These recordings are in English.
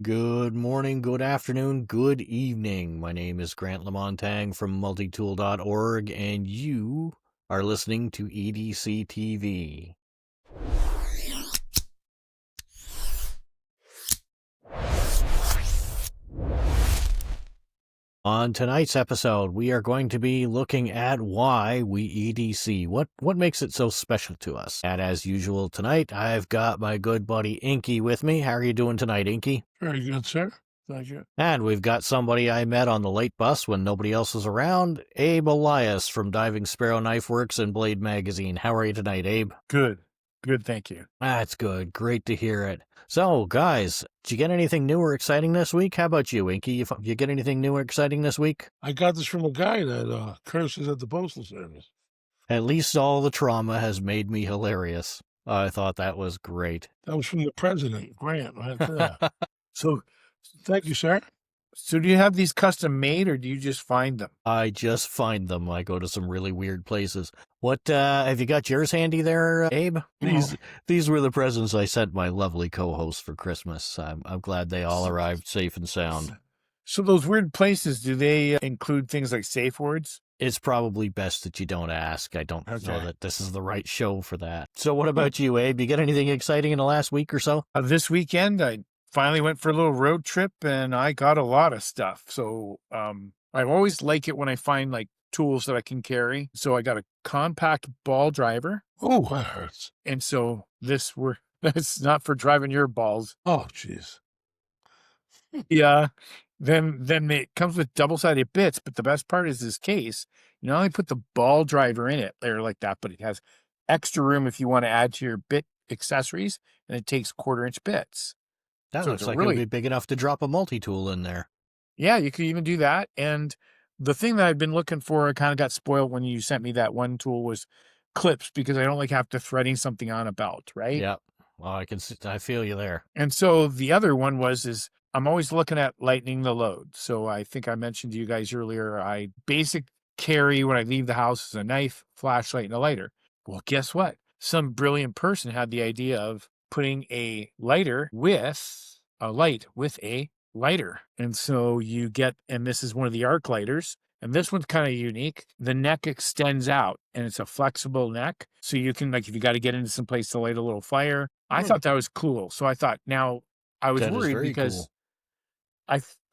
Good morning, good afternoon, good evening. My name is Grant Lamontang from multitool.org, and you are listening to EDC-TV. On tonight's episode, we are going to be looking at why we EDC. What makes it so special to us? And as usual tonight, I've got my good buddy Inky with me. How are you doing tonight, Inky? Very good, sir. Thank you. And we've got somebody I met on the late bus when nobody else was around, Abe Elias from Diving Sparrow Knife Works and Blade Magazine. How are you tonight, Abe? Good. Good, thank you. That's good. Great to hear it. So, guys, did you get anything new or exciting this week? How about you, Inky? You get anything new or exciting this week? I got this from a guy that curses at the Postal Service. At least all the trauma has made me hilarious. I thought that was great. That was from the president, Grant, right there. So, thank you, sir. So do you have these custom made or do you just find them? I just find them. I go to some really weird places. What, have you got yours handy there, Abe? These were the presents I sent my lovely co-host for Christmas. I'm glad they all arrived safe and sound. So those weird places, do they include things like safe words? It's probably best that you don't ask. I don't know Okay. that this is the right show for that. So what about you, Abe? You get anything exciting in the last week or so? This weekend, I finally went for a little road trip and I got a lot of stuff. So I always like it when I find like tools that I can carry. So I got a compact ball driver. Oh, that hurts. And so that's not for driving your balls. Oh, jeez. Yeah. Then it comes with double-sided bits, but the best part is this case. You not only put the ball driver in it there like that, but it has extra room if you want to add to your bit accessories, and it takes 1/4-inch bits. That So looks it's a like really- it'd be big enough to drop a multi-tool in there. Yeah, you could even do that. And the thing that I've been looking for, I kind of got spoiled when you sent me that one tool, was clips, because I don't like have to threading something on a belt, right? Yeah. Well, I feel you there. And so the other one is I'm always looking at lightening the load. So I think I mentioned to you guys earlier, I basic carry when I leave the house is a knife, flashlight, and a lighter. Well, guess what? Some brilliant person had the idea of putting a lighter with a light with a lighter. And so you get, and this is one of the arc lighters, and this one's kind of unique. The neck extends out and it's a flexible neck. So you can, like, if you got to get into some place to light a little fire, I thought that was cool. So I thought, now I was That is worried very because cool.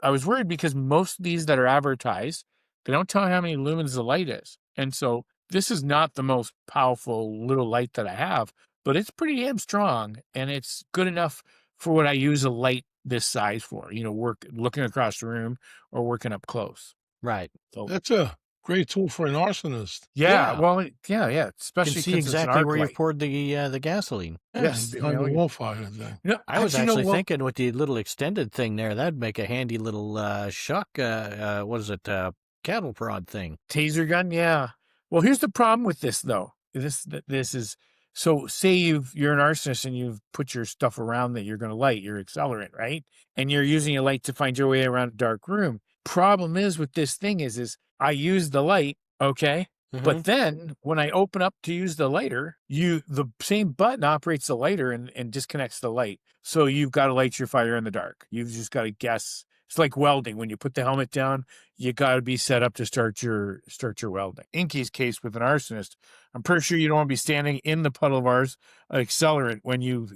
I was worried because most of these that are advertised, they don't tell you how many lumens the light is. And so this is not the most powerful little light that I have, but it's pretty damn strong and it's good enough for what I use a light this size for, looking across the room or working up close. Right. So That's a great tool for an arsonist. yeah, Yeah. well, yeah, You especially can see since it's an exactly arc where you light. poured the gaseline. Yeah, Yes, behind you the know, wall fire thing. I was actually, you know actually what? thinking with the little extended thing there, that'd make a handy little shock, cattle prod thing. Taser gun, yeah. Well, here's the problem with this, though. This is, so say you're an arsonist and you've put your stuff around that you're going to light, your accelerant, right? And you're using a light to find your way around a dark room. Problem is with this thing is I use the light, okay? But then when I open up to use the lighter, the same button operates the lighter and disconnects the light. So you've got to light your fire in the dark. You've just got to guess. It's like welding. When you put the helmet down, you got to be set up to start your welding. Inky's case with an arsonist, I'm pretty sure you don't want to be standing in the puddle of accelerant when you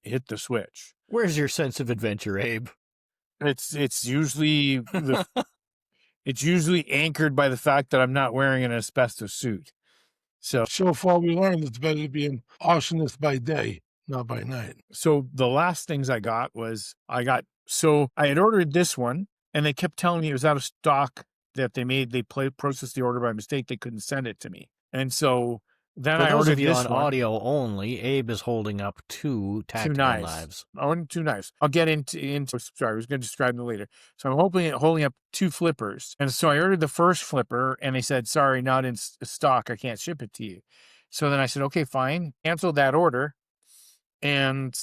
hit the switch. Where's your sense of adventure, Abe? It's usually it's usually anchored by the fact that I'm not wearing an asbestos suit. So far we learned it's better to be an arsonist by day, not by night. So the last things I got was I had ordered this one and they kept telling me it was out of stock, that they processed the order by mistake. They couldn't send it to me. And so then For I those ordered of you this on one. audio only, Abe is holding up two tactical knives. I ordered 2 knives. I'll get into sorry, I was going to describe them later. So I'm holding up 2 flippers. And so I ordered the first flipper and they said, sorry, not in stock. I can't ship it to you. So then I said, okay, fine. Canceled that order. And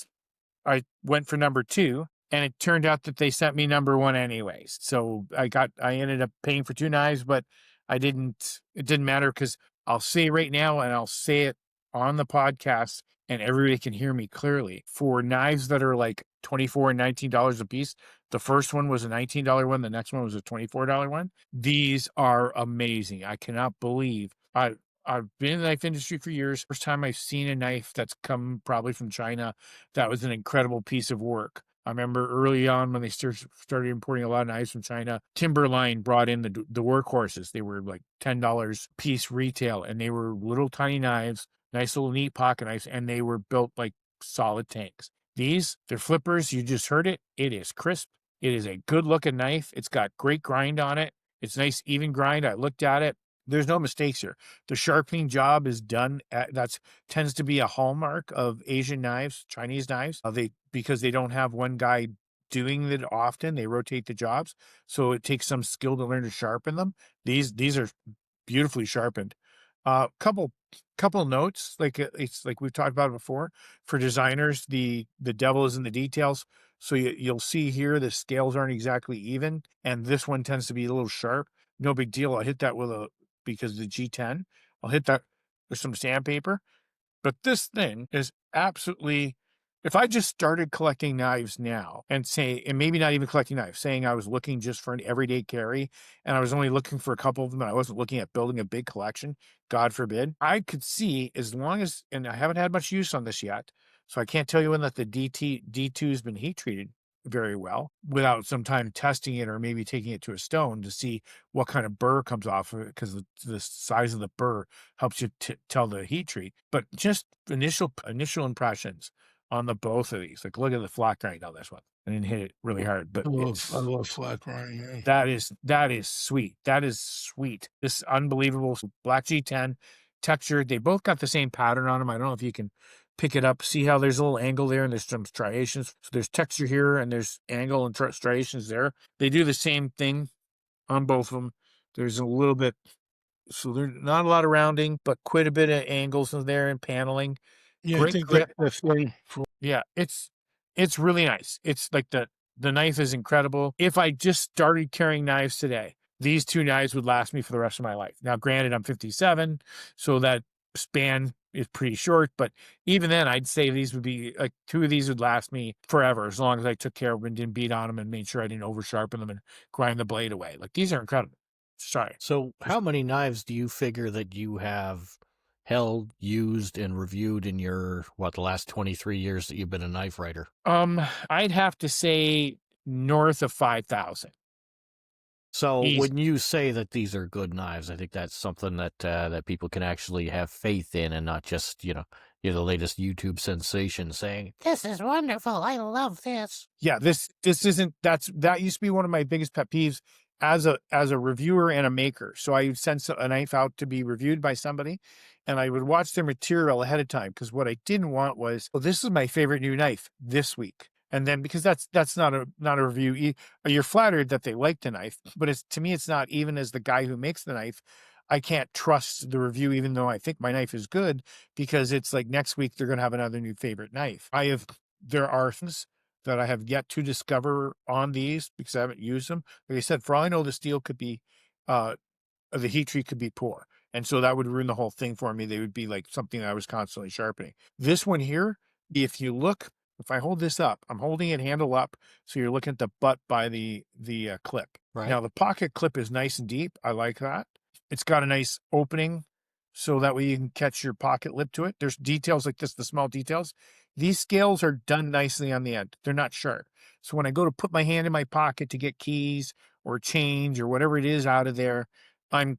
I went for number 2. And it turned out that they sent me number 1 anyways. So I ended up paying for 2 knives, but it didn't matter, because I'll say it right now and I'll say it on the podcast and everybody can hear me clearly. For knives that are like $24 and $19 a piece. The first one was a $19 one. The next one was a $24 one. These are amazing. I cannot believe I've been in the knife industry for years. First time I've seen a knife that's come probably from China. That was an incredible piece of work. I remember early on when they started importing a lot of knives from China, Timberline brought in the workhorses. They were like $10 piece retail, and they were little tiny knives, nice little neat pocket knives, and they were built like solid tanks. These, they're flippers. You just heard it. It is crisp. It is a good looking knife. It's got great grind on it. It's nice, even grind. I looked at it. There's no mistakes here. The sharpening job is done. That's tends to be a hallmark of Asian knives, Chinese knives. Because they don't have one guy doing it often. They rotate the jobs, so it takes some skill to learn to sharpen them. These are beautifully sharpened. Couple notes, like it's like we've talked about before. For designers, the devil is in the details. So you'll see here the scales aren't exactly even, and this one tends to be a little sharp. No big deal. I hit that because the G10. I'll hit that with some sandpaper. But this thing is absolutely, if I just started collecting knives now and maybe not even collecting knives, saying I was looking just for an everyday carry and I was only looking for a couple of them and I wasn't looking at building a big collection, God forbid, I could see and I haven't had much use on this yet, so I can't tell you when that the D2 has been heat treated very well without some time testing it or maybe taking it to a stone to see what kind of burr comes off of it, because the size of the burr helps you tell the heat treat. But just initial impressions on the both of these. Like, look at the flat grind on this one. I didn't hit it really hard, but I love flat grinding. Yeah. that is sweet. That is sweet. This unbelievable black G10 texture. They both got the same pattern on them. I don't know if you can pick it up. See how there's a little angle there and there's some striations. So there's texture here and there's angle and striations there. They do the same thing on both of them. There's a little bit, so there's not a lot of rounding, but quite a bit of angles in there and paneling. Yeah, Great I think grip. that's thing for Yeah, it's really nice. It's like the knife is incredible. If I just started carrying knives today, these two knives would last me for the rest of my life. Now, granted, I'm 57, so that span is pretty short, but even then, I'd say these would be like two of these would last me forever, as long as I took care of them and didn't beat on them and made sure I didn't over sharpen them and grind the blade away. Like, these are incredible. Sorry. So how many knives do you figure that you have held, used, and reviewed in your, the last 23 years that you've been a knife writer? I'd have to say north of 5,000. So Easy. when you say that these are good knives, I think that's something that that people can actually have faith in, and not just, you're the latest YouTube sensation saying, "This is wonderful. I love this." Yeah, this isn't, that used to be one of my biggest pet peeves as a reviewer and a maker. So I would send a knife out to be reviewed by somebody, and I would watch their material ahead of time, because what I didn't want was, well, this is my favorite new knife this week. And then, because that's not a review. You're flattered that they like the knife, but to me, it's not. Even as the guy who makes the knife, I can't trust the review, even though I think my knife is good, because it's like next week they're going to have another new favorite knife. There are things that I have yet to discover on these because I haven't used them. Like I said, for all I know, the steel could be, the heat treat could be poor. And so that would ruin the whole thing for me. They would be like something I was constantly sharpening. This one here, if you look, if I hold this up, I'm holding it handle up, so you're looking at the butt by the clip. Right. Now, the pocket clip is nice and deep. I like that. It's got a nice opening, so that way you can catch your pocket lip to it. There's details like this, the small details. These scales are done nicely on the end. They're not sharp. So when I go to put my hand in my pocket to get keys or change or whatever it is out of there, I'm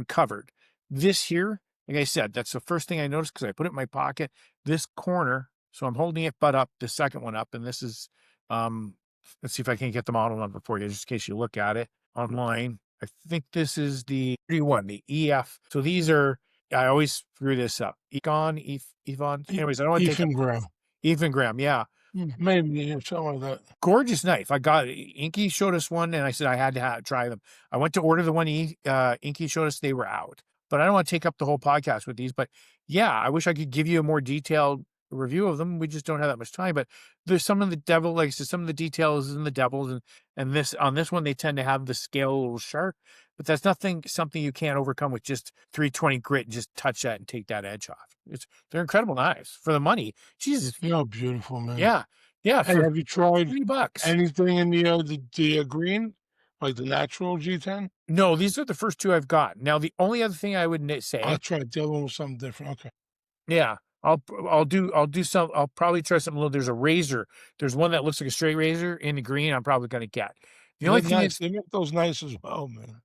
covered. This here, like I said, that's the first thing I noticed, because I put it in my pocket. This corner, so I'm holding it butt up, the second one up, and this is, let's see if I can get the model number for you, just in case you look at it online. I think this is the 31, the EF. So these are, I always screw this up. Yvonne. Anyways, I don't want to take Ethan Graham. Ethan Graham, yeah. Maybe something like that. Gorgeous knife. I got it. Inky showed us one, and I said I had to try them. I went to order the one Inky showed us. They were out. But I don't want to take up the whole podcast with these. But yeah, I wish I could give you a more detailed review of them. We just don't have that much time. But there's some of the devil, like I said, some of the details in the devils, and this on this one they tend to have the scale a little sharp. But that's something you can't overcome with just 320 grit and just touch that and take that edge off. They're incredible knives for the money. Jesus. You're beautiful, man. Yeah. Yeah, Hey, for have you tried $20. anything in the green, like the natural G10? No, these are the first two I've got. Now, the only other thing I would I say, tried the other one was something different. Okay. yeah, I'll probably try something little. There's a razor. There's one that looks like a straight razor in the green. I'm probably going to get. The only They're thing nice. is, They make those nice as well, man.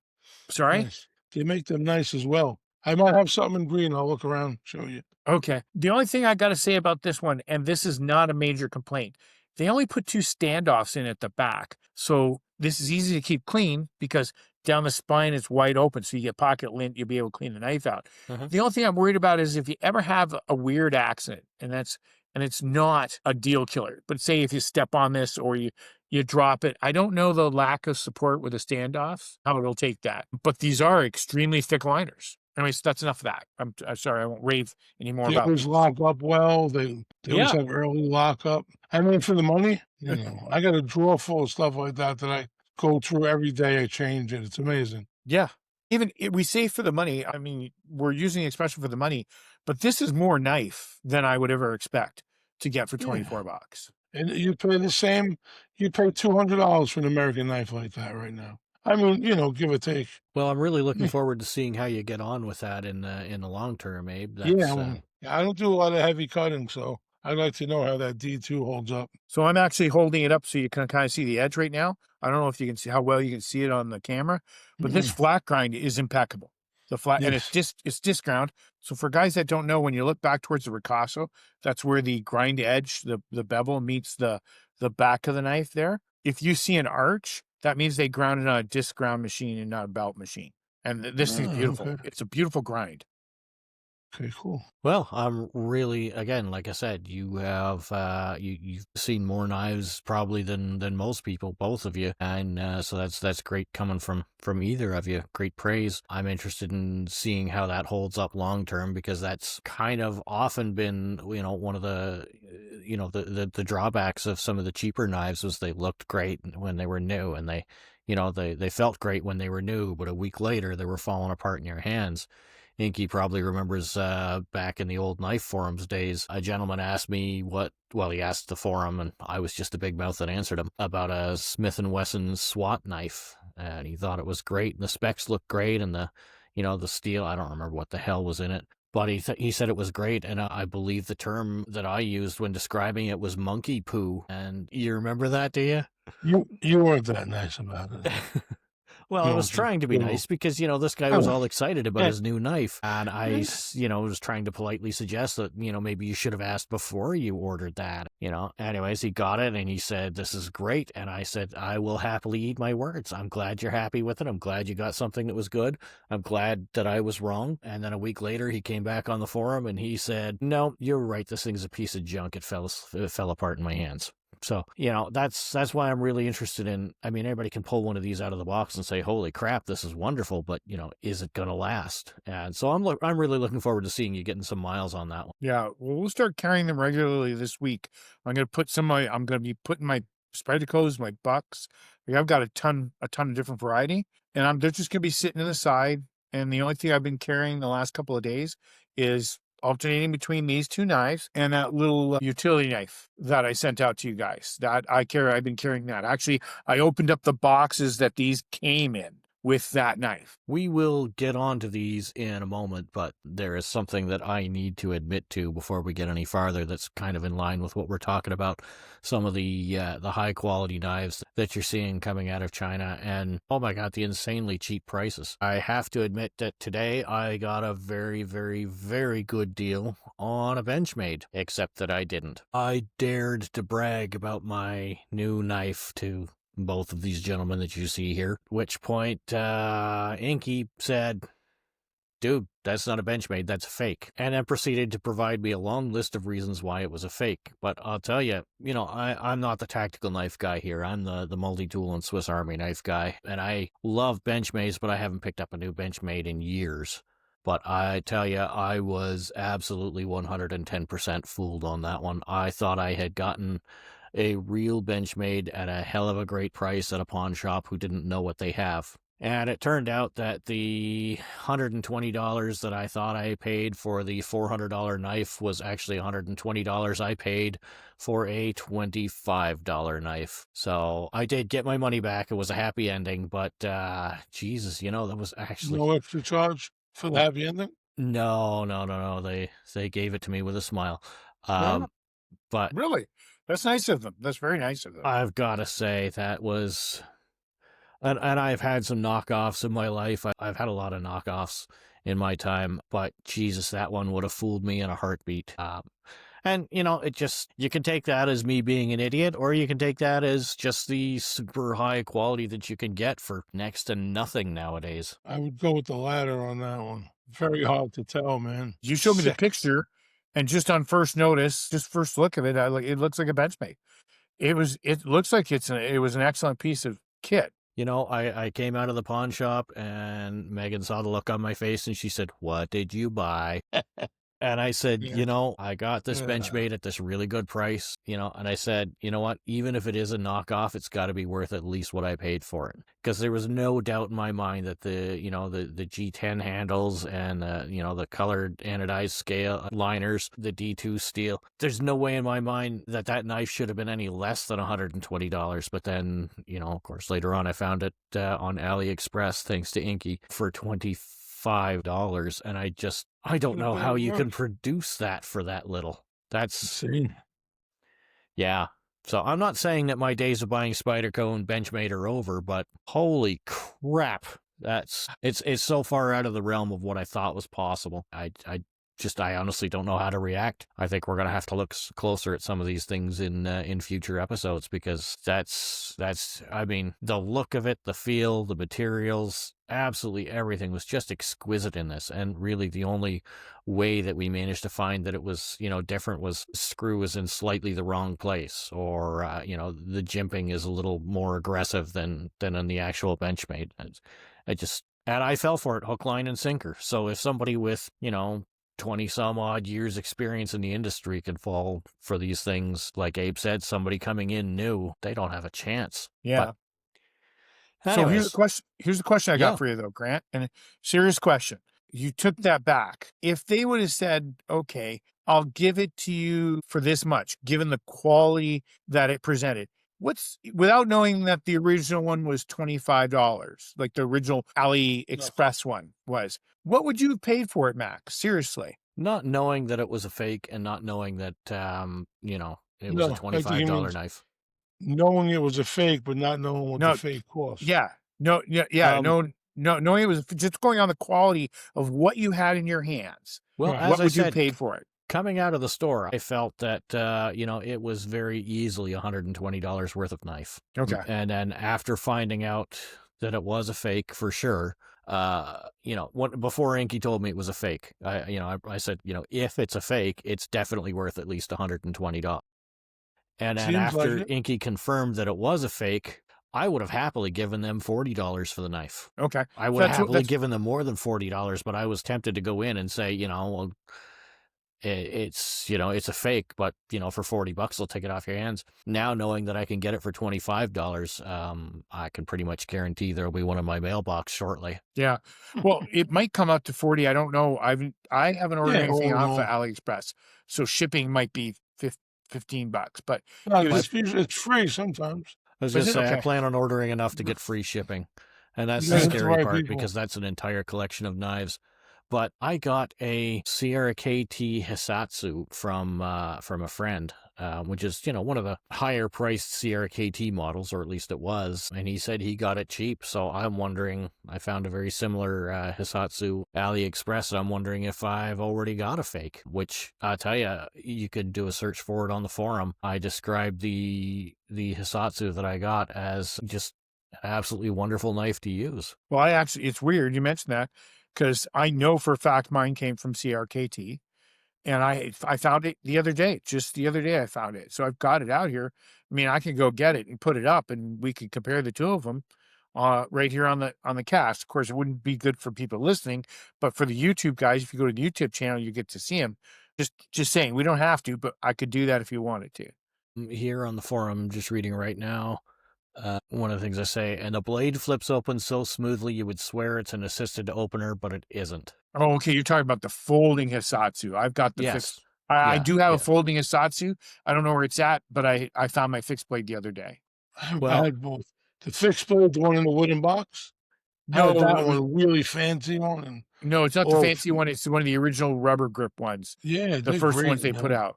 sorry. Nice. They make them nice as well. I might have something in green. I'll look around, show you. Okay. The only thing I got to say about this one, and this is not a major complaint, they only put two standoffs in at the back. So this is easy to keep clean because down the spine it's wide open. So you get pocket lint, you'll be able to clean the knife out. The only thing I'm worried about is if you ever have a weird accident, and it's not a deal killer, but say if you step on this or you drop it. I don't know the lack of support with the standoffs, how it'll take that. But these are extremely thick liners. Anyways, that's enough of that. I'm sorry, I won't rave anymore They about always these. lock up well. They always Yeah. have early lockup. I mean, for the money, I got a drawer full of stuff like that I go through every day. I change it. It's amazing. Yeah. Even we say for the money, I mean, we're using the expression for the money, but this is more knife than I would ever expect to get for Yeah. $24. And you pay the same. You pay $200 for an American knife like that right now. I mean, give or take. Well, I'm really looking Yeah. forward to seeing how you get on with that in the long term, Abe. Yeah, That's well, I don't do a lot of heavy cutting, so I'd like to know how that D2 holds up. So I'm actually holding it up so you can kind of see the edge right now. I don't know if you can see how well you can see it on the camera, but this flat grind is impeccable. The flat, and Yes. it's disc ground. So for guys that don't know, when you look back towards the ricasso, that's where the grind edge, the bevel meets the back of the knife there. If you see an arch, that means they ground it on a disc ground machine and not a belt machine. And this thing's beautiful. Okay. It's a beautiful grind. Okay, cool. Well, I'm really, again, like I said, you have you've seen more knives probably than most people, both of you, and so that's great coming from either of you. Great praise. I'm interested in seeing how that holds up long term because that's kind of often been one of the the drawbacks of some of the cheaper knives was they looked great when they were new and they felt great when they were new, but a week later they were falling apart in your hands. Inky probably remembers back in the old knife forums days, a gentleman asked me he asked the forum, and I was just a big mouth that answered him, about a Smith & Wesson SWAT knife, and he thought it was great, and the specs looked great, and the steel, I don't remember what the hell was in it, but he said it was great, and I believe the term that I used when describing it was monkey poo, and you remember that, do you? You weren't that nice about it. Well, I was trying to be nice because, this guy was all excited about his new knife. And I, was trying to politely suggest that, maybe you should have asked before you ordered that. Anyways, he got it and he said, "This is great." And I said, "I will happily eat my words. I'm glad you're happy with it. I'm glad you got something that was good. I'm glad that I was wrong." And then a week later, he came back on the forum and he said, "No, you're right. This thing's a piece of junk. It fell apart in my hands." So, that's why I'm really interested in, I mean, everybody can pull one of these out of the box and say, "Holy crap, this is wonderful," but, is it going to last? And so I'm really looking forward to seeing you getting some miles on that one. Yeah, well, we'll start carrying them regularly this week. I'm going to be putting my Spectacles, my bucks. Like I've got a ton of different variety, and they're just going to be sitting to the side. And the only thing I've been carrying the last couple of days is alternating between these two knives and that little utility knife that I sent out to you guys. I've been carrying that. Actually, I opened up the boxes that these came in with that knife. We will get on to these in a moment, but there is something that I need to admit to before we get any farther that's kind of in line with what we're talking about. Some of the high quality knives that you're seeing coming out of China, and oh my God, the insanely cheap prices. I have to admit that today I got a very, very, very good deal on a Benchmade, except that I didn't. I dared to brag about my new knife to both of these gentlemen that you see here, which point Inky said, "Dude, that's not a Benchmade, that's a fake," and then proceeded to provide me a long list of reasons why it was a fake. But I'll tell you, I'm not the tactical knife guy here. I'm the multi-tool and Swiss Army knife guy, and I love Benchmades, but I haven't picked up a new Benchmade in years. But I tell you, I was absolutely 110% fooled on that one. I thought I had gotten a real Benchmade at a hell of a great price at a pawn shop who didn't know what they have. And it turned out that the $120 that I thought I paid for the $400 knife was actually $120 I paid for a $25 knife. So I did get my money back. It was a happy ending, but Jesus, that was actually No extra charge for the happy ending? no. They gave it to me with a smile. Yeah, But really, that's nice of them. That's very nice of them. I've got to say that was. And I've had some knockoffs in my life. I've had a lot of knockoffs in my time, but Jesus, that one would have fooled me in a heartbeat. And, you can take that as me being an idiot, or you can take that as just the super high quality that you can get for next to nothing nowadays. I would go with the latter on that one. Very hard to tell, man. You showed me the Sick. picture, and just on first notice, just first look of it, it looks like a Benchmade. It looks like it was an excellent piece of kit. I came out of the pawn shop and Megan saw the look on my face and she said, "What did you buy?" And I said, Yeah. I got this Benchmade at this really good price, and I said, you know what, even if it is a knockoff, it's got to be worth at least what I paid for it. Because there was no doubt in my mind that the G10 handles and, the colored anodized scale liners, the D2 steel, there's no way in my mind that knife should have been any less than $120. But then, of course, later on I found it on AliExpress, thanks to Inky, for $25. And I don't know how you can produce that for that little. That's insane. Yeah. So I'm not saying that my days of buying Spyderco and Benchmade are over, but holy crap, it's so far out of the realm of what I thought was possible. I honestly don't know how to react. I think we're gonna have to look closer at some of these things in future episodes, because I mean, the look of it, the feel, the materials, absolutely everything was just exquisite in this. And really the only way that we managed to find that it was, different was screw was in slightly the wrong place, or the jimping is a little more aggressive than in the actual Benchmade. And I fell for it hook, line, and sinker. So if somebody with 20 some odd years experience in the industry can fall for these things, like Abe said, somebody coming in new, they don't have a chance. Yeah. But so anyways, here's the question I Yeah. got for you though, Grant, and a serious question. You took that back. If they would have said, okay, I'll give it to you for this much, given the quality that it presented, without knowing that the original one was $25, like the original AliExpress one was, what would you have paid for it, Max? Seriously. not knowing that it was a fake, and not knowing that it was No, a I think he $25 means knife. knowing it was a fake, but not knowing what No, the fake cost. Yeah. No, knowing it was just going on the quality of what you had in your hands. Well, Right. as What I would you said, pay for it? coming out of the store, I felt that it was very easily $120 worth of knife. Okay. And then after finding out that it was a fake for sure, before Inky told me it was a fake, I said, if it's a fake, it's definitely worth at least $120. And then Seems after like it. Inky confirmed that it was a fake, I would have happily given them $40 for the knife. Okay. I would have happily given them more than $40, but I was tempted to go in and say, well, it's a fake, but for $40 I'll take it off your hands. Now, knowing that I can get it for $25, I can pretty much guarantee there'll be one in my mailbox shortly. Yeah. Well, it might come up to 40. I don't know. I haven't ordered anything off of AliExpress, so shipping might be $15. But No, it's free sometimes. I was going to say, okay. I plan on ordering enough to get free shipping. And that's You the gotta hit the scary right part, people. because that's an entire collection of knives. But I got a Sierra KT Hisatsu from a friend, which is, one of the higher priced Sierra KT models, or at least it was. And he said he got it cheap. So I'm wondering, I found a very similar Hisatsu AliExpress. And I'm wondering if I've already got a fake, which I'll tell you, you could do a search for it on the forum. I described the Hisatsu that I got as just an absolutely wonderful knife to use. Well, it's weird you mentioned that, because I know for a fact mine came from CRKT, and I found it the other day. Just the other day I found it. So I've got it out here. I mean, I can go get it and put it up, and we could compare the two of them right here on the cast. Of course, it wouldn't be good for people listening, but for the YouTube guys, if you go to the YouTube channel, you get to see them. Just saying, we don't have to, but I could do that if you wanted to. Here on the forum, just reading right now, One of the things I say, and a blade flips open so smoothly you would swear it's an assisted opener, but it isn't. Oh, okay. You're talking about the folding Hisatsu. I've got the fixed. Yes. I Yeah, do have yeah. a folding Hisatsu. I don't know where it's at, but I found my fixed blade the other day. I had both. The fixed blade, the one in the wooden box. I No, had that one, really fancy one. And no, it's not the oh, fancy one. It's one of the original rubber grip ones. yeah, The they're first great, ones they put man. out.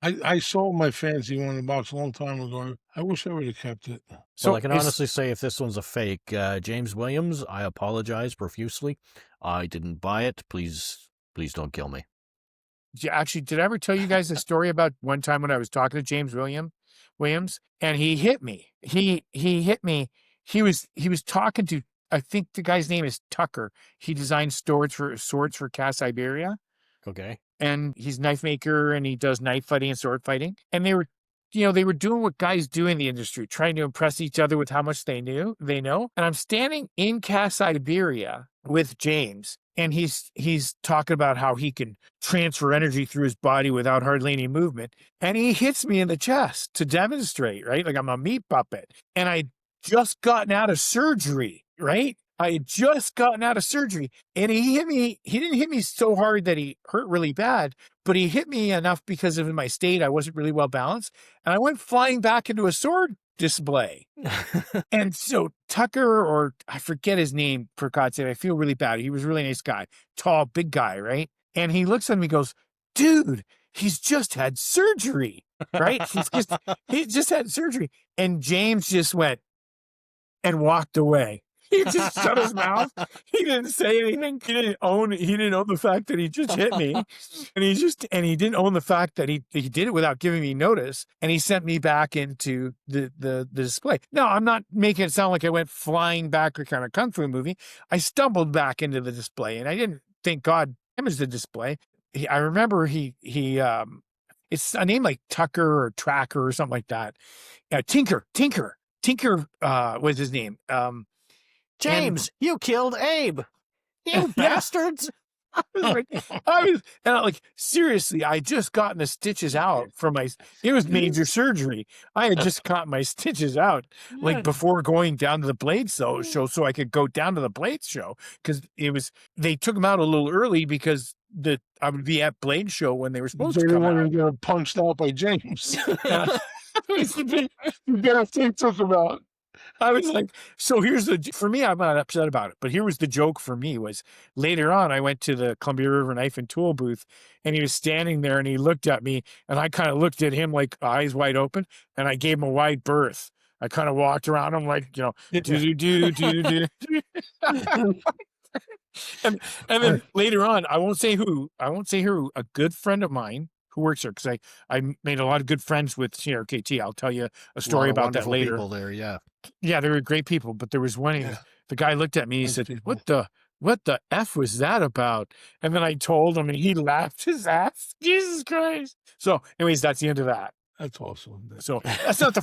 I sold my fancy one in the box a long time ago. I wish I would have kept it. So Well, I can honestly say if this one's a fake, James Williams, I apologize profusely. I didn't buy it. Please don't kill me. Actually, did I ever tell you guys a story about one time when I was talking to James Williams, and he hit me. He hit me. He was talking to, I think the guy's name is Tucker. He designed swords for Cass Iberia, Okay. and he's a knife maker, and he does knife fighting and sword fighting. And they were doing what guys do in the industry, trying to impress each other with how much they know. And I'm standing in Cass Iberia with James, and he's talking about how he can transfer energy through his body without hardly any movement. And he hits me in the chest to demonstrate, right? Like I'm a meat puppet. And I just gotten out of surgery, right? I had just gotten out of surgery, and he hit me. He didn't hit me so hard that he hurt really bad, but he hit me enough because of my state. I wasn't really well balanced, and I went flying back into a sword display. And so Tucker, or I forget his name, for God's sake, I feel really bad. He was a really nice guy, tall, big guy, right? And he looks at me and goes, dude, he's just had surgery, right? He just had surgery. And James just went and walked away. He just shut his mouth. He didn't say anything. He didn't own the fact that he just hit me. And he didn't own the fact that he did it without giving me notice. And he sent me back into the display. No, I'm not making it sound like I went flying back like kind of kung fu movie. I stumbled back into the display, and I didn't, thank God, damage the display. I remember it's a name like Tucker or Tracker or something like that. Tinker was his name. James, you killed Abe. You bastards. Seriously, I just gotten the stitches out from it was major surgery. I had just gotten my stitches out before going down to the Blade show so I could go down to the Blade show, because they took them out a little early because I would be at Blade show when they were supposed to come out. They didn't want to get punched out by James. You better think took him out. I was like, so for me, I'm not upset about it, but here was the joke for me was later on, I went to the Columbia River Knife and Tool booth, and he was standing there, and he looked at me, and I kind of looked at him like eyes wide open, and I gave him a wide berth. I kind of walked around him like, do. And then later on, I won't say who, a good friend of mine who works there, because I made a lot of good friends with CRKT. I'll tell you a story about that later. People there, yeah. Yeah, they were great people, but there was one, the guy looked at me, he said, people. what the F was that about? And then I told him, and he laughed his ass. Jesus Christ. So anyways, that's the end of that. That's awesome. So that's not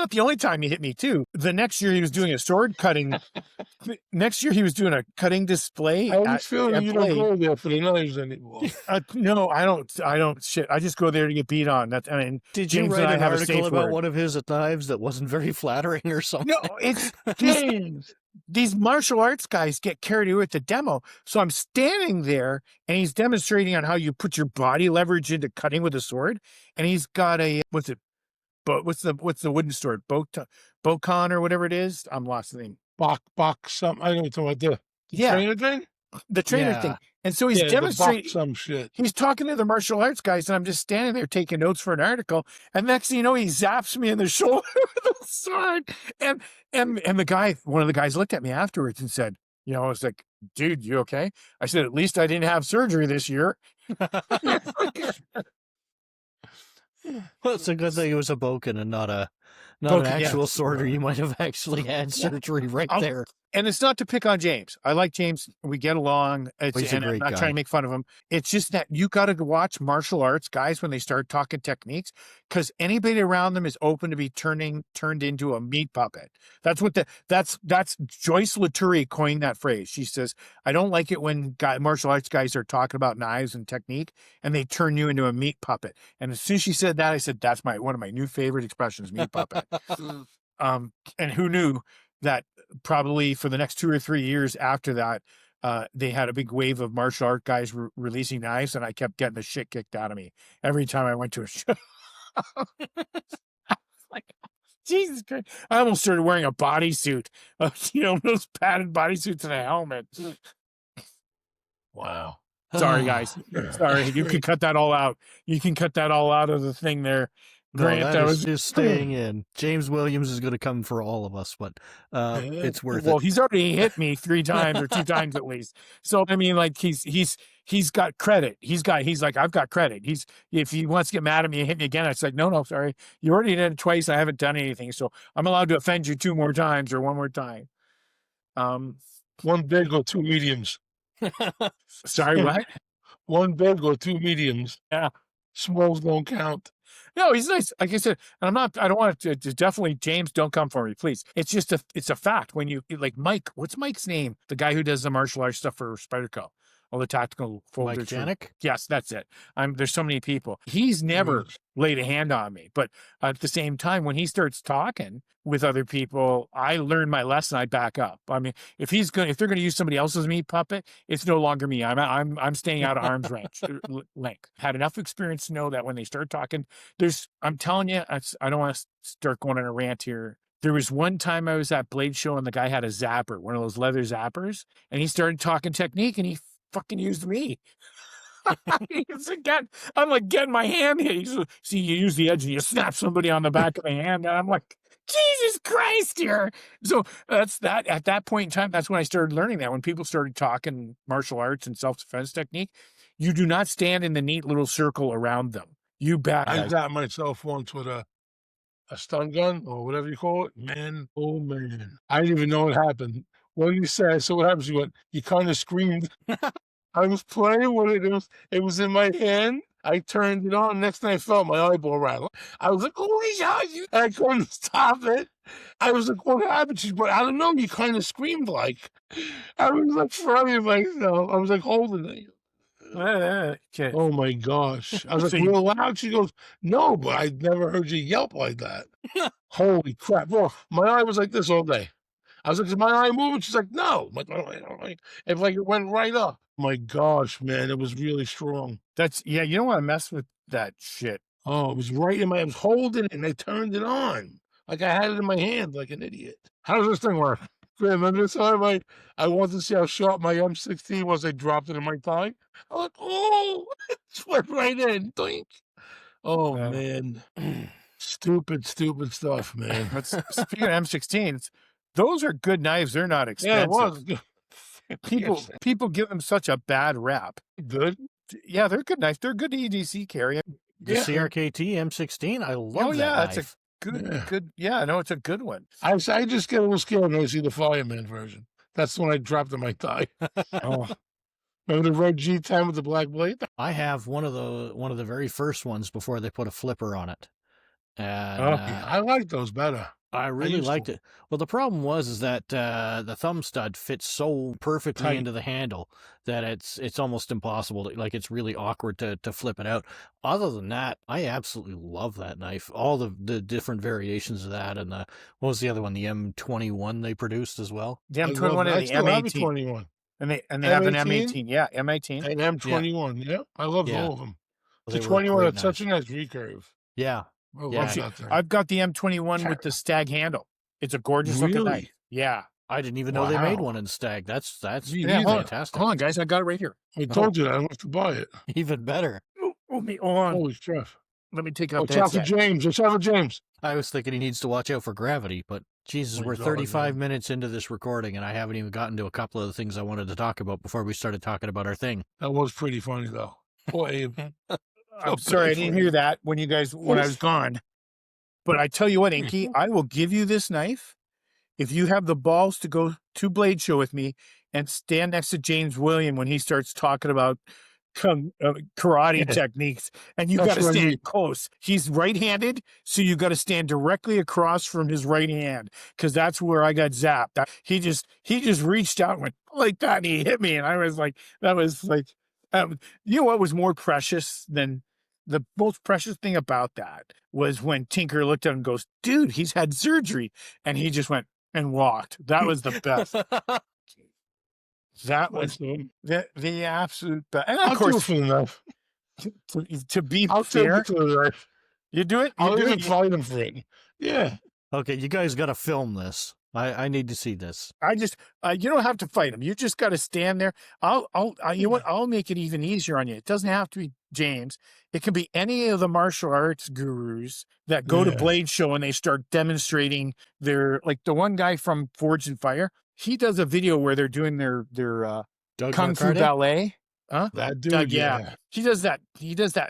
the only time he hit me too. The next year he was doing a sword cutting. Next year he was doing a cutting display. I was feeling you don't go there for the knives anymore. No, I don't. Shit, I just go there to get beat on. Did James you write an have article about one of his knives that wasn't very flattering or something? No, it's James. These martial arts guys get carried away with the demo. So I'm standing there, and he's demonstrating on how you put your body leverage into cutting with a sword. And he's got what's the wooden sword? Bokon or whatever it is. I'm lost the name. Bok something. I don't know what the trainer thing. The trainer thing. And so he's demonstrating some shit. He's talking to the martial arts guys, and I'm just standing there taking notes for an article. And next thing you know, he zaps me in the shoulder with a sword. And one of the guys looked at me afterwards and said, I was like, dude, you okay? I said, at least I didn't have surgery this year. Well, it's a good thing it was a Boken and not an actual sword, or you might have actually had surgery there. And it's not to pick on James. I like James. We get along. He's a great I'm not guy. trying to make fun of him. It's just that you got to watch martial arts guys when they start talking techniques, because anybody around them is open to be turned into a meat puppet. That's Joyce Latourie coined that phrase. She says, I don't like it when martial arts guys are talking about knives and technique and they turn you into a meat puppet. And as soon as she said that, I said, that's one of my new favorite expressions, meat puppet. And who knew that probably for the next 2 or 3 years after that, they had a big wave of martial art guys releasing knives, and I kept getting the shit kicked out of me every time I went to a show. Like, Jesus Christ. I almost started wearing a bodysuit, those padded bodysuits and a helmet. Wow. Sorry, guys. Sorry. You can cut that all out. You can cut that all out of the thing there. Grant, no, that is just staying in. James Williams is going to come for all of us, but it's worth it. Well, he's already hit me 3 times or 2 times at least. So I mean, like he's got credit. He's like, I've got credit. If he wants to get mad at me and hit me again, it's like, no, sorry, you already did it twice. I haven't done anything, so I'm allowed to offend you 2 more times or 1 more time. 1 big or 2 mediums. Sorry, what? 1 big or 2 mediums. Yeah. Smalls don't count. No, he's nice. Like I said, and I don't want to definitely, James, don't come for me, please. It's just it's a fact when you, like Mike, what's Mike's name? The guy who does the martial arts stuff for Spyderco, all the tactical folders. Mike Janik? Yes, that's it. There's so many people. He's never laid a hand on me, but at the same time, when he starts talking with other people, I learn my lesson. I back up. I mean, if they're going to use somebody else's meat puppet, it's no longer me. I'm staying out of arm's length. Had enough experience to know that when they start talking, I'm telling you, I don't want to start going on a rant here. There was one time I was at Blade Show and the guy had a zapper, one of those leather zappers, and he started talking technique and he fucking used me. I'm like getting my hand hit. See, you use the edge and you snap somebody on the back of the hand, and I'm like, Jesus Christ here. So that's that. At that point in time, that's when I started learning that. When people started talking martial arts and self-defense technique, you do not stand in the neat little circle around them. You back. I got myself once with a stun gun or whatever you call it. Man, oh man. I didn't even know what happened. What did you say? So what happens? You kind of screamed. I was playing with it. It was in my hand. I turned it on. Next thing I felt my eyeball rattle. I was like, holy shit. I couldn't stop it. I was like, what happened? But I don't know. You kind of screamed like. I was like frowning myself. I was like holding it. Okay. Oh my gosh. I was like, real loud? She goes, no, but I never heard you yelp like that. Holy crap. Well, my eye was like this all day. I was like, is my eye moving? She's like, no. I'm like, it's like it went right up. My gosh, man, it was really strong. You don't want to mess with that shit. Oh, it was right in I was holding it and I turned it on. Like I had it in my hand like an idiot. How does this thing work? Remember this time I wanted to see how sharp my M16 was. I dropped it in my thigh. I was like, oh, it just went right in. Doink. Oh, man. Stupid stuff, man. But speaking of M16s, those are good knives. They're not expensive. Yeah, it was good. People give them such a bad rap. Good? Yeah, they're good knives. They're good EDC carry. The CRKT M16, I love that knife. That's a good. Yeah, no, it's a good one. I just get a little scared when I see the Fireman version. That's the one I dropped in my thigh. Oh. Remember the red G10 with the black blade? I have one of the very first ones before they put a flipper on it. And, I like those better. I really liked it. Well, the problem is that the thumb stud fits so perfectly into the handle that it's almost impossible. It's really awkward to flip it out. Other than that, I absolutely love that knife. All the different variations of that, and what was the other one? The M21 they produced as well. The M21 and the M18. M21. And they have an M18. Yeah, M18. And M21. Yeah. I love all of them. Well, the 21 had such a nice recurve. Yeah. I've got the M21 with the stag handle. It's a gorgeous looking knife. Yeah. I didn't even know they made one in stag. That's fantastic. Hold on, guys. I got it right here. I told you that. I have to buy it. Even better. Hold on. Holy stuff. Let me take out that. Watch out for James. Watch out for James. I was thinking he needs to watch out for gravity, but Jesus, we're 35 minutes into this recording, and I haven't even gotten to a couple of the things I wanted to talk about before we started talking about our thing. That was pretty funny, though. Poor Abe. I'm sorry, I didn't hear that when I was gone. But I tell you what, Inky, I will give you this knife if you have the balls to go to Blade Show with me and stand next to James William when he starts talking about karate techniques, and you got to stand close. He's right-handed, so you got to stand directly across from his right hand, because that's where I got zapped. He just reached out and went like that, and he hit me, and I was like, you know what was more precious than the most precious thing about that was when Tinker looked at him and goes, dude, he's had surgery. And he just went and walked. That was the best. That was the absolute best. And of I'll do it course, for the knife. to be I'll take fair, it to the knife. you do it. I'll even fight him for it. Yeah. Okay, you guys got to film this. I need to see this. I just, you don't have to fight him. You just got to stand there. You know what? I'll make it even easier on you. It doesn't have to be James. It can be any of the martial arts gurus that go to Blade Show and they start demonstrating their, like the one guy from Forged in Fire. He does a video where they're doing their kung fu ballet. Huh? That dude, yeah. He does that.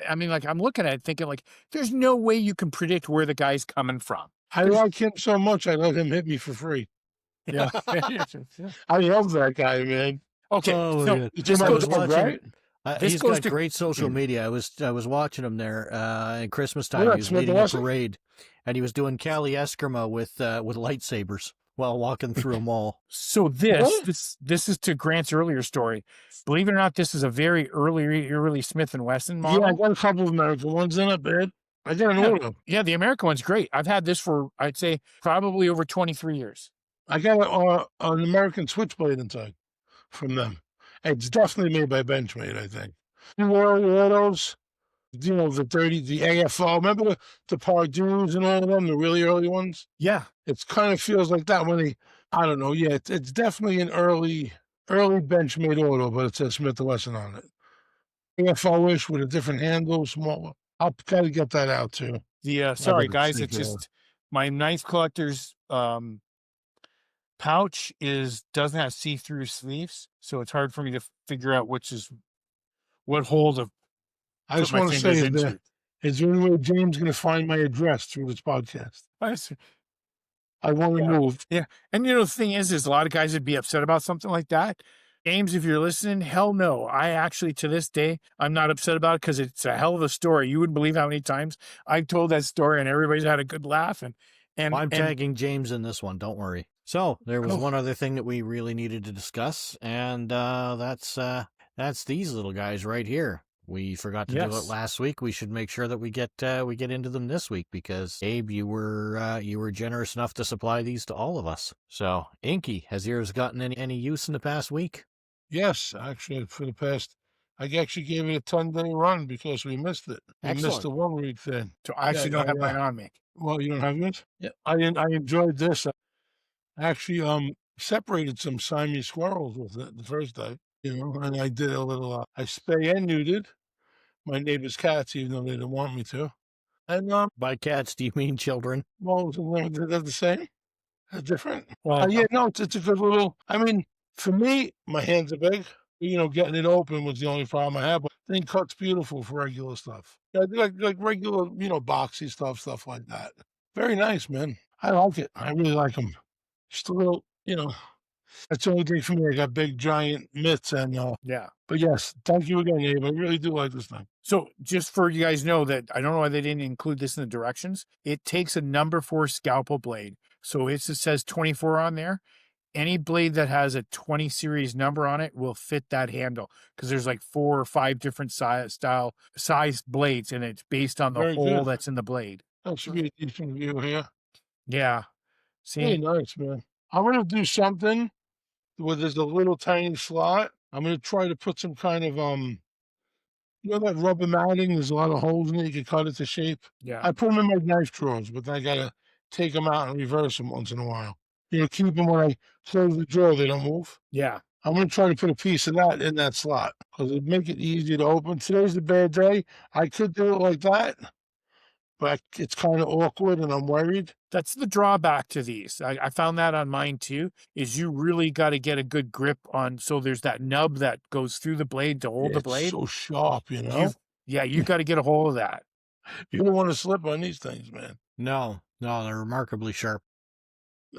I mean, like, I'm looking at it thinking, like, there's no way you can predict where the guy's coming from. I like him so much, I let him hit me for free. Yeah. I love that guy, man. Okay. Oh, so yeah. this I goes was watching. He's goes got to- great social media. I was watching him there at Christmas time. Yeah, He was Smith leading a Wesson. parade, and he was doing Cali Eskrima with lightsabers while walking through a mall. So this is to Grant's earlier story. Believe it or not, this is a very early Smith and Wesson model. Yeah, I got a couple of American ones in it, man. I got an order. Yeah, the American one's great. I've had this for, I'd say, probably over 23 years. I got an American switchblade inside from them. It's definitely made by Benchmade, I think. New World Autos, you know, the AFO. Remember the Pardews and all of them, the really early ones? Yeah. It kind of feels like that when I don't know. Yeah, it's definitely an early Benchmade auto, but it says Smith & Wesson on it. AFO-ish with a different handle, smaller. I'll got to get that out too. Sorry guys, it's just my knife collector's pouch doesn't have see-through sleeves, so it's hard for me to figure out what hole to. I just want to say, is there any way James going to find my address through this podcast? I want to move. Yeah, and you know the thing is a lot of guys would be upset about something like that. James, if you're listening, hell no. I actually, to this day, I'm not upset about it because it's a hell of a story. You wouldn't believe how many times I've told that story and everybody's had a good laugh. And I'm tagging James in this one. Don't worry. So there was one other thing that we really needed to discuss, and that's these little guys right here. We forgot to do it last week. We should make sure that we get into them this week because Abe, you were generous enough to supply these to all of us. So Inky, has yours gotten any use in the past week? Yes, actually, for the past, I actually gave it a 10-day run because we missed it. We missed the 1 week thing. So I actually don't have mine on me. Well, you don't have yours? Yeah, I enjoyed this. I actually separated some Siamese squirrels with it the first day, you know, and I did a little. I spay and neutered my neighbor's cats, even though they didn't want me to. And by cats, do you mean children? Well, they're the same. They're different. Well, yeah, no, it's a good little. I mean, for me, my hands are big. You know, getting it open was the only problem I had. But the thing cuts beautiful for regular stuff. Like regular, you know, boxy stuff like that. Very nice, man. I like it. I really like them. Just a little, you know. That's the only thing for me. I got big, giant mitts and yeah. But yes, thank you again, Abe. I really do like this thing. So just for you guys know that I don't know why they didn't include this in the directions. It takes a number 4 scalpel blade. So it says 24 on there. Any blade that has a 20 series number on it will fit that handle because there's like 4 or 5 different size blades, and it's based on the hole that's in the blade. That should be a decent view here. Yeah. See? Really nice, man. I'm going to do something where there's a little tiny slot. I'm going to try to put some kind of, you know that rubber matting? There's a lot of holes in it. You can cut it to shape. Yeah. I put them in my knife drawers, but then I got to take them out and reverse them once in a while. You know, keep them when I close the drawer, they don't move. Yeah. I'm going to try to put a piece of that in that slot because it'd make it easy to open. Today's a bad day. I could do it like that, but it's kind of awkward and I'm worried. That's the drawback to these. I found that on mine too, is you really got to get a good grip on. So there's that nub that goes through the blade to hold the blade. It's so sharp, you know? You got to get a hold of that. You don't want to slip on these things, man. No, they're remarkably sharp.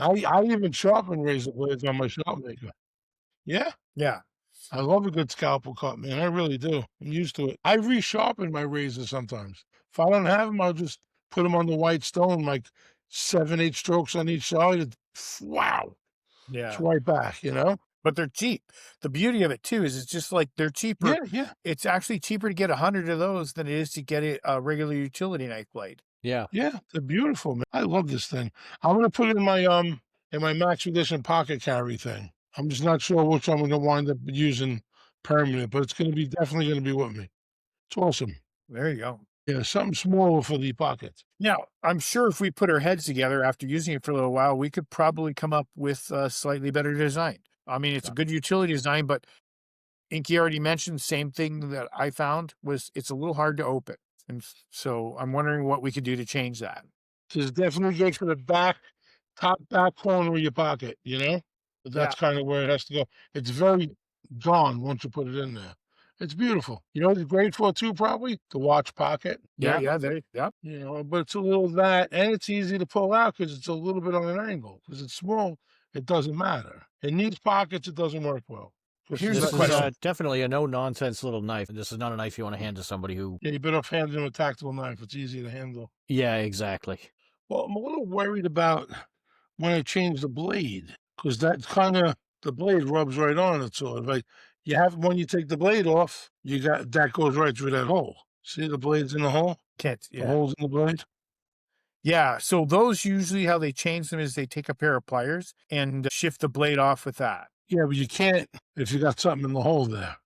I even sharpen razor blades on my shop maker. Yeah? Yeah. I love a good scalpel cut, man. I really do. I'm used to it. I resharpen my razors sometimes. If I don't have them, I'll just put them on the white stone, like 7-8 strokes on each side. Wow. Yeah. It's right back, you know? but they're cheap. The beauty of it too is it's just like they're cheaper. Yeah. It's actually cheaper to get 100 of those than it is to get a regular utility knife blade. Yeah. Yeah, they're beautiful, man. I love this thing. I'm gonna put it in my Max Edition pocket carry thing. I'm just not sure which I'm gonna wind up using permanent, but it's definitely gonna be with me. It's awesome. There you go. Yeah, something smaller for the pocket. Now, I'm sure if we put our heads together after using it for a little while, we could probably come up with a slightly better design. I mean, it's a good utility design, but Inky already mentioned same thing that I found was it's a little hard to open. And so I'm wondering what we could do to change that. This is definitely good for the top back corner of your pocket, you know? But that's kind of where it has to go. It's very gone once you put it in there. It's beautiful. You know what it's great for too, probably? The watch pocket. Yeah. You know, but it's a little that, and it's easy to pull out because it's a little bit on an angle. Because it's small, it doesn't matter. In these pockets, it doesn't work well. Here's This the question. is definitely a no-nonsense little knife. This is not a knife you want to hand to somebody who... Yeah, you better off handing them a tactical knife. It's easy to handle. Yeah, exactly. Well, I'm a little worried about when I change the blade, because that kind of, the blade rubs right on it. So when you take the blade off, that goes right through that hole. See the blade's in the hole? The hole's in the blade? Yeah, so those usually how they change them is they take a pair of pliers and shift the blade off with that. Yeah, but you can't if you got something in the hole there.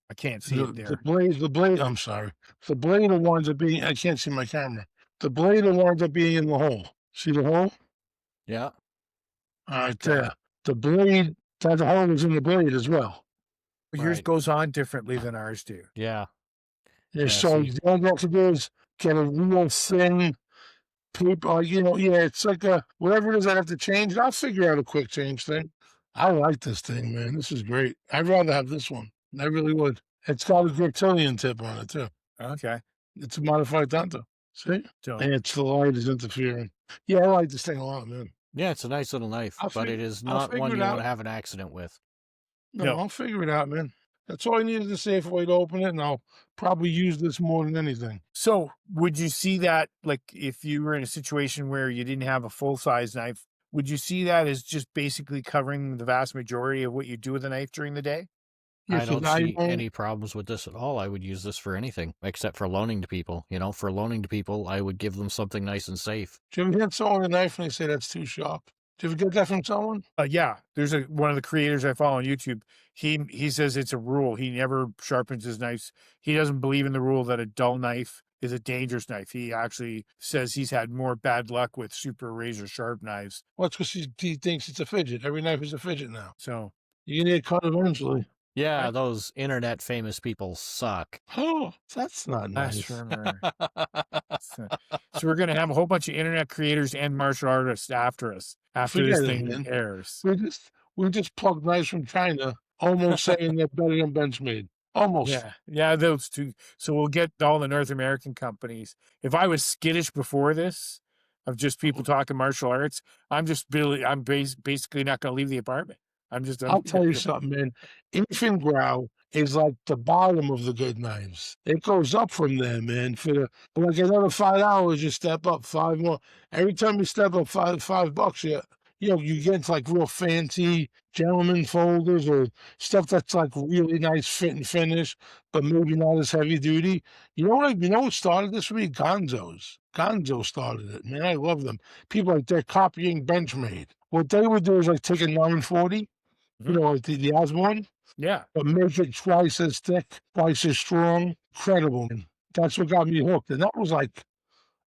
I can't see it there. The blade, I'm sorry. The blade winds up being, I can't see my camera. The blade winds up being in the hole. See the hole? Yeah. All right, there. The blade, that hole is in the blade as well. Yours goes on differently than ours do. Yeah. Yeah, so all you have to do is get a real thin paper, it's like whatever it is I have to change. I'll figure out a quick change thing. I like this thing, man. This is great. I'd rather have this one. I really would. It's got a Griptilian tip on it, too. Okay. It's a modified Tanto. See? And the light is interfering. Yeah, I like this thing a lot, man. Yeah, it's a nice little knife, but it is not one you want to have an accident with. No, I'll figure it out, man. That's all I need is a safe way to open it, and I'll probably use this more than anything. So would you see that, like, if you were in a situation where you didn't have a full-size knife, would you see that as just basically covering the vast majority of what you do with a knife during the day? I don't see any problems with this at all. I would use this for anything except for loaning to people. You know, for loaning to people, I would give them something nice and safe. Do you ever get someone a knife and they say that's too sharp? Do you ever get that from someone? Yeah. There's one of the creators I follow on YouTube. He says it's a rule. He never sharpens his knives. He doesn't believe in the rule that a dull knife is a dangerous knife. He actually says he's had more bad luck with super razor sharp knives. Well, it's because he thinks it's a fidget. Every knife is a fidget now. So you need a cut eventually. Yeah, those internet famous people suck. Oh, that's not nice. So we're going to have a whole bunch of internet creators and martial artists after us after this thing airs. We just plugged knives from China, almost saying they're better than Benchmade. Almost. Yeah, those two. So we'll get all the North American companies. If I was skittish before this, of just people talking martial arts, I'm basically not going to leave the apartment. I'll tell you something, man. Infingrow is like the bottom of the good knives. It goes up from there, man. For like another $5, you step up 5 more. Every time you step up $5, you get like real fancy gentleman folders or stuff that's like really nice fit and finish, but maybe not as heavy duty. You know what started this week? Gonzo's. Gonzo started it, man. I love them. People they're copying Benchmade. What they would do is like take a 940, like the Osborne. Yeah. But make it twice as thick, twice as strong. Incredible, man. That's what got me hooked. And that was like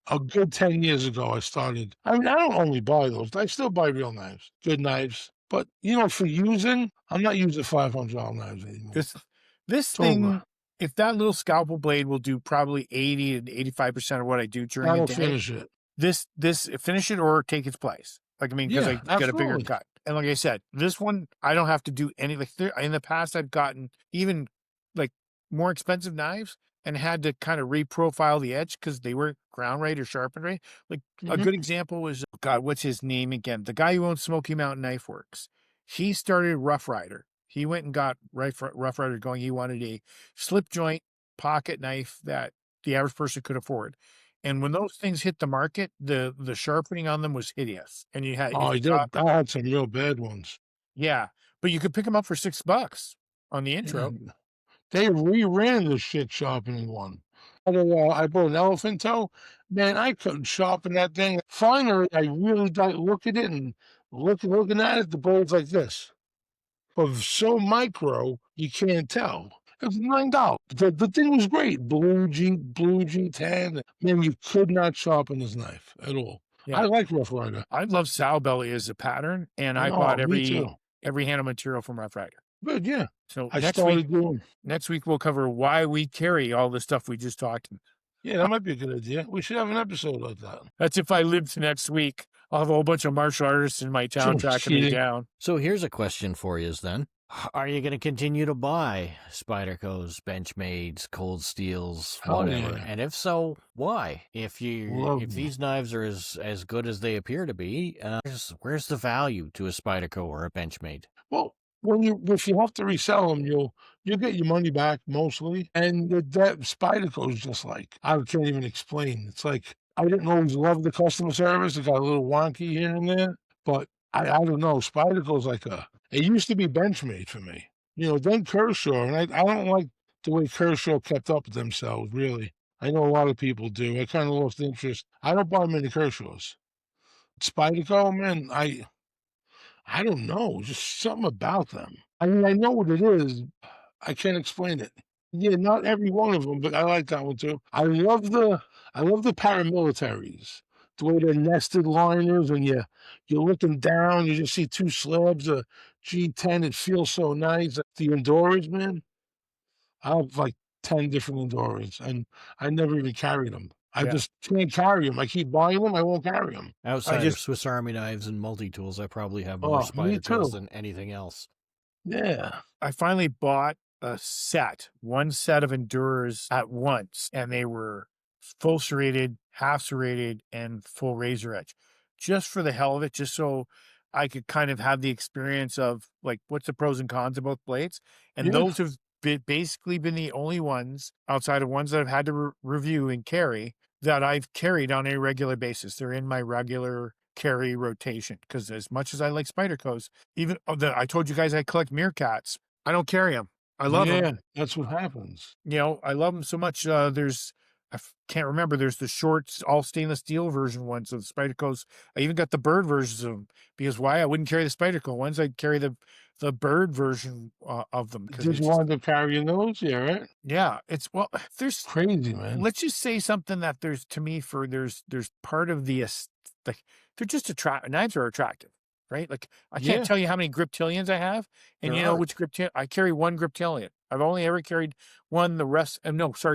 a good 10 years ago I started. I mean, I don't only buy those. I still buy real knives, good knives. But, for using, I'm not using $500 knives anymore. This thing, if that little scalpel blade will do probably 80 to 85% of what I do during the day. Finish it. This finish it or take its place. Because I get a bigger cut. And like I said, this one, I don't have to do any, in the past, I've gotten even more expensive knives and had to kind of reprofile the edge because they weren't ground right or sharpened right. A good example was, what's his name again? The guy who owns Smoky Mountain Knife Works. He started Rough Rider. He went and got Rough Rider going. He wanted a slip joint pocket knife that the average person could afford. And when those things hit the market, the sharpening on them was hideous. And you had I had some real bad ones. Yeah. But you could pick them up for $6 on the intro. Yeah. They reran the shit sharpening one. I bought an elephant toe. Man, I couldn't sharpen that thing. Finally, I really got look at it and looking at it, the blade's like this. But so micro, you can't tell. It was $9. The thing was great. Blue G10. Man, you could not sharpen this knife at all. Yeah. I like Rough Rider. I love sow belly as a pattern, and I bought every handle material from Rough Rider. But yeah. So I started doing. Next week we'll cover why we carry all the stuff we just talked. Yeah, that might be a good idea. We should have an episode like that. That's if I live to next week. I'll have a whole bunch of martial artists in my town tracking me down. So here's a question for you then. Are you going to continue to buy Spyderco's, Benchmades, Cold Steels, whatever? Yeah. And if so, why? If these knives are as good as they appear to be, where's the value to a Spyderco or a Benchmade? Well, if you have to resell them, you'll get your money back mostly. And that Spyderco is just like, I can't even explain. It's like, I didn't always love the customer service. It got a little wonky here and there, but I don't know. Spyderco's like it used to be Benchmade for me. Then Kershaw, and I don't like the way Kershaw kept up with themselves, really. I know a lot of people do. I kind of lost interest. I don't buy many Kershaws. Spyderco, man, I don't know, just something about them. I mean, I know what it is. I can't explain it. Yeah, not every one of them, but I like that one too. I love the paramilitaries. The way they're nested liners, and you're looking down, you just see two slabs of G10. It feels so nice. The Enduras, man. I have like 10 different Enduras, and I never even carried them. I just can't carry them. I keep buying them. I won't carry them. Outside of Swiss Army knives and multi-tools, I probably have more Spydercos than anything else. Yeah. I finally bought one set of Enduras at once, and they were full serrated, half serrated, and full razor edge, just for the hell of it, just so I could kind of have the experience of like what's the pros and cons of both blades. And those have basically been the only ones outside of ones that I've had to review and carry that I've carried on a regular basis. They're in my regular carry rotation, because as much as I like Spydercos, even I told you guys I collect meerkats, I don't carry them. I love them. Yeah, that's what happens. I love them so much. I can't remember. There's the short, all stainless steel version ones of the Spydercos. I even got the bird versions of them, because why? I wouldn't carry the Spyderco ones. I'd carry the bird version of them. Did you want to carry those? Yeah, right? Yeah. There's crazy, man. Let's just say something that there's part of the, like, they're just knives are attractive, right? Like, I can't tell you how many griptilians I have, and which griptilian. I carry one griptilian. I've only ever carried one. The rest,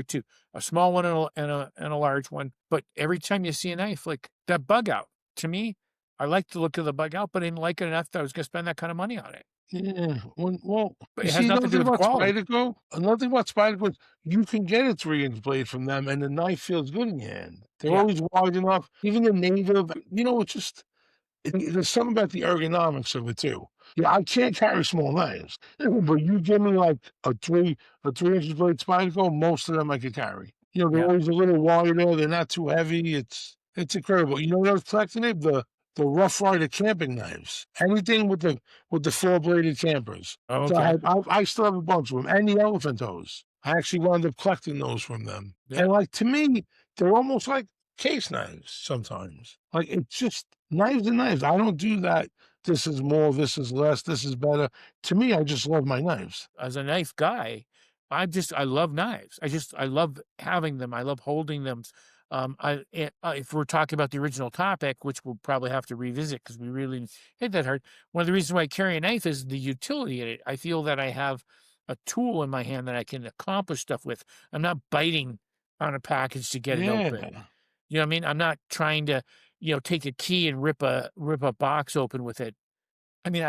two, a small one and a large one. But every time you see a knife, like that bug out, to me, I like the look of the bug out, but I didn't like it enough that I was going to spend that kind of money on it. Yeah, well, but it has nothing to do with quality. Another thing about Spyderco, you can get a 3-inch blade from them, and the knife feels good in your hand. They're always wide enough. Even the native, it's just, there's something about the ergonomics of it too. Yeah, I can't carry small knives, but you give me like a 3-inch blade Spyderco, most of them I could carry. They're always a little wider. They're not too heavy. It's incredible. What I was collecting it, the Rough Rider camping knives. Anything with the 4-bladed campers. Oh, okay. So I still have a bunch of them, and the elephant toes. I actually wound up collecting those from them. Yeah. And like, to me, they're almost like case knives sometimes. Like, it's just knives and knives. I don't do that. This is more, this is less, this is better. To me, I just love my knives. As a knife guy, I love knives. I love having them. I love holding them. If we're talking about the original topic, which we'll probably have to revisit because we really hit that hard, one of the reasons why I carry a knife is the utility in it. I feel that I have a tool in my hand that I can accomplish stuff with. I'm not biting on a package to get it open. You know what I mean? I'm not trying to, take a key and rip a box open with it. I mean,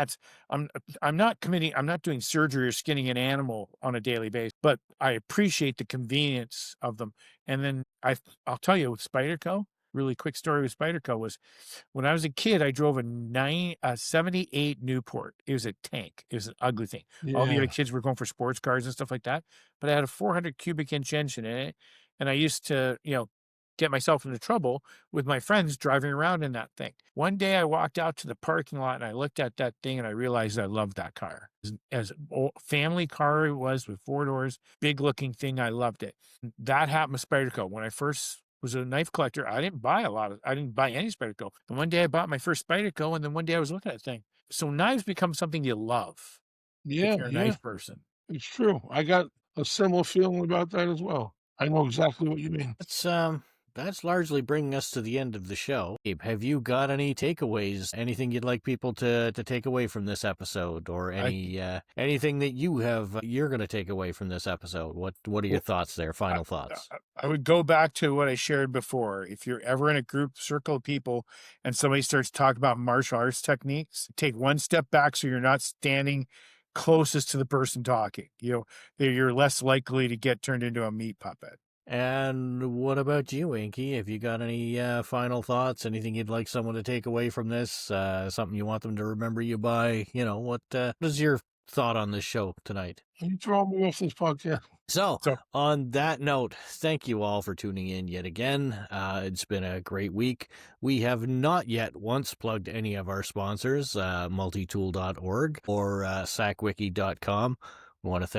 I'm not doing surgery or skinning an animal on a daily basis, but I appreciate the convenience of them. And then I'll tell you with Spyderco, really quick story with Spyderco was when I was a kid, I drove a 78 Newport. It was a tank. It was an ugly thing. Yeah. All the other kids were going for sports cars and stuff like that, but I had a 400 cubic inch engine in it. And I used to, get myself into trouble with my friends driving around in that thing. One day I walked out to the parking lot and I looked at that thing and I realized I loved that car. As family car it was, with 4 doors, big looking thing, I loved it. That happened with Spyderco. When I first was a knife collector, I didn't buy any Spyderco. And one day I bought my first Spyderco, and then one day I was looking at that thing. So knives become something you love. Yeah, If you're a yeah, knife person. it's true. I got a similar feeling about that as well. I know exactly what you mean. That's largely bringing us to the end of the show. Abe, have you got any takeaways? Anything you'd like people to take away from this episode, or anything that you're going to take away from this episode? What are your thoughts there? Final thoughts. I would go back to what I shared before. If you're ever in a group circle of people and somebody starts talking about martial arts techniques, take one step back so you're not standing closest to the person talking. You're less likely to get turned into a meat puppet. And what about you, Inky? Have you got any final thoughts? Anything you'd like someone to take away from this? Something you want them to remember you by? What is your thought on this show tonight? You throw me off this podcast. So, on that note, thank you all for tuning in yet again. It's been a great week. We have not yet once plugged any of our sponsors, multitool.org or sacwiki.com. We want to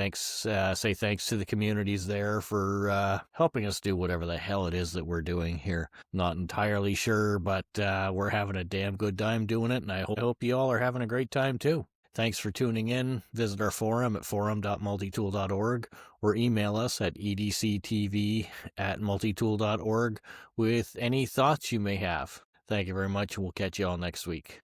say thanks to the communities there for helping us do whatever the hell it is that we're doing here. Not entirely sure, but we're having a damn good time doing it, and I hope you all are having a great time too. Thanks for tuning in. Visit our forum at forum.multitool.org or email us at EDC-TV@multitool.org with any thoughts you may have. Thank you very much. We'll catch you all next week.